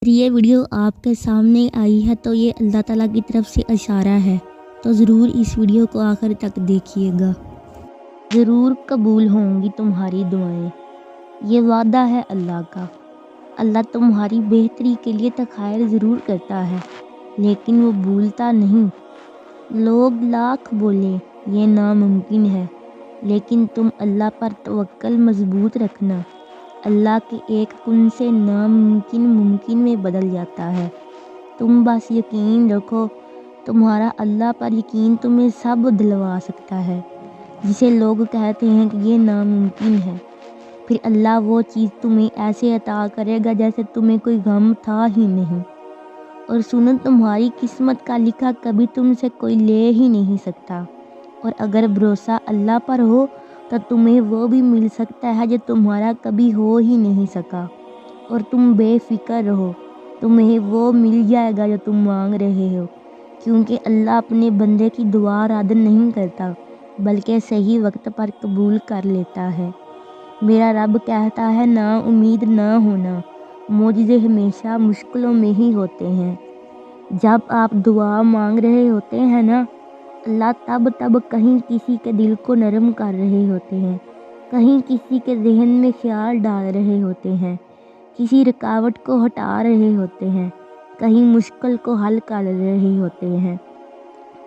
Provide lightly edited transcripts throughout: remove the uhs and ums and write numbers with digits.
ये वीडियो आपके सामने आई है तो ये अल्लाह ताला की तरफ से इशारा है, तो ज़रूर इस वीडियो को आखिर तक देखिएगा। ज़रूर कबूल होंगी तुम्हारी दुआएं, ये वादा है अल्लाह का। अल्लाह तुम्हारी बेहतरी के लिए तो खैर ज़रूर करता है, लेकिन वो भूलता नहीं। लोग लाख बोले ये नामुमकिन है, लेकिन तुम अल्लाह पर तवक्कल मजबूत रखना। अल्लाह के एक कुन से नामुमकिन मुमकिन में बदल जाता है। तुम बस यकीन रखो, तुम्हारा अल्लाह पर यकीन तुम्हें सब दिलवा सकता है जिसे लोग कहते हैं कि ये नामुमकिन है। फिर अल्लाह वो चीज़ तुम्हें ऐसे अता करेगा जैसे तुम्हें कोई गम था ही नहीं। और सुनो, तुम्हारी किस्मत का लिखा कभी तुमसे कोई ले ही नहीं सकता। और अगर भरोसा अल्लाह पर हो तो तुम्हें वो भी मिल सकता है जो तुम्हारा कभी हो ही नहीं सका। और तुम बेफिक्र रहो, तुम्हें वो मिल जाएगा जो तुम मांग रहे हो, क्योंकि अल्लाह अपने बंदे की दुआ रद्द नहीं करता, बल्कि सही वक्त पर कबूल कर लेता है। मेरा रब कहता है, ना उम्मीद ना होना, मोजज़े हमेशा मुश्किलों में ही होते हैं। जब आप दुआ मांग रहे होते हैं ना, अल्लाह तब कहीं किसी के दिल को नरम कर रहे होते हैं, कहीं किसी के जहन में ख्याल डाल रहे होते हैं, किसी रुकावट को हटा रहे होते हैं, कहीं मुश्किल को हल कर रहे होते हैं,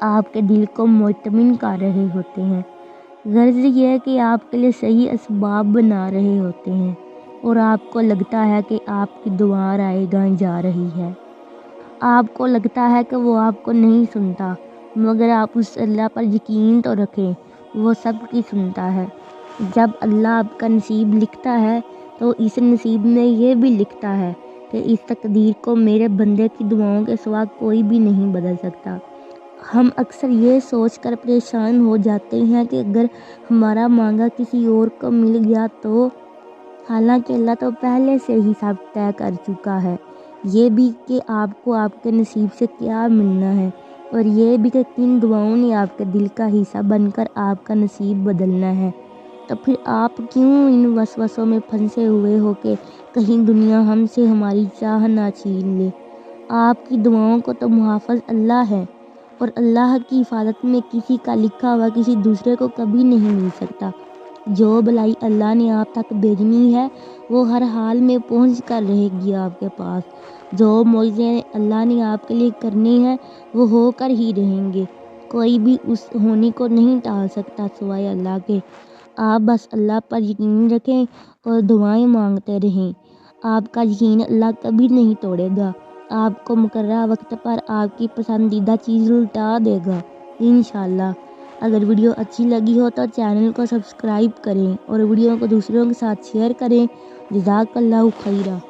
आपके दिल को मुतमिन कर रहे होते हैं। गर्ज ये है कि आपके लिए सही असबाब बना रहे होते हैं और आपको लगता है कि आपकी दुआ आएगा जा रही है। आपको लगता है कि वो आपको नहीं सुनता, मगर आप उस अल्लाह पर यकीन तो रखें, वो सब की सुनता है। जब अल्लाह आपका नसीब लिखता है तो इस नसीब में ये भी लिखता है कि इस तकदीर को मेरे बंदे की दुआओं के सिवा कोई भी नहीं बदल सकता। हम अक्सर ये सोचकर परेशान हो जाते हैं कि अगर हमारा मांगा किसी और को मिल गया तो, हालांकि अल्लाह तो पहले से ही सब तय कर चुका है। ये भी कि आपको आपके नसीब से क्या मिलना है, और ये भी कि किन दुआओं ने आपके दिल का हिस्सा बनकर आपका नसीब बदलना है। तो फिर आप क्यों इन वसवसों में फंसे हुए हो कि कहीं दुनिया हमसे हमारी चाह ना छीन ले। आपकी दुआओं को तो मुहाफ़िज़ अल्लाह है, और अल्लाह की हिफाजत में किसी का लिखा हुआ किसी दूसरे को कभी नहीं मिल सकता। जो भलाई अल्लाह ने आप तक भेजनी है वो हर हाल में पहुँच कर रहेगी आपके पास। जो मोज़े अल्लाह ने आपके लिए करनी है वो होकर ही रहेंगे। कोई भी उस होने को नहीं टाल सकता सिवाय अल्लाह के। आप बस अल्लाह पर यकीन रखें और दुआएं मांगते रहें। आपका यकीन अल्लाह कभी नहीं तोड़ेगा। आपको मुकर्रर वक्त पर आपकी पसंदीदा चीज़ लौटा देगा इंशाअल्लाह। अगर वीडियो अच्छी लगी हो तो चैनल को सब्सक्राइब करें और वीडियो को दूसरों के साथ शेयर करें। जज़ाकल्लाहु खैरा।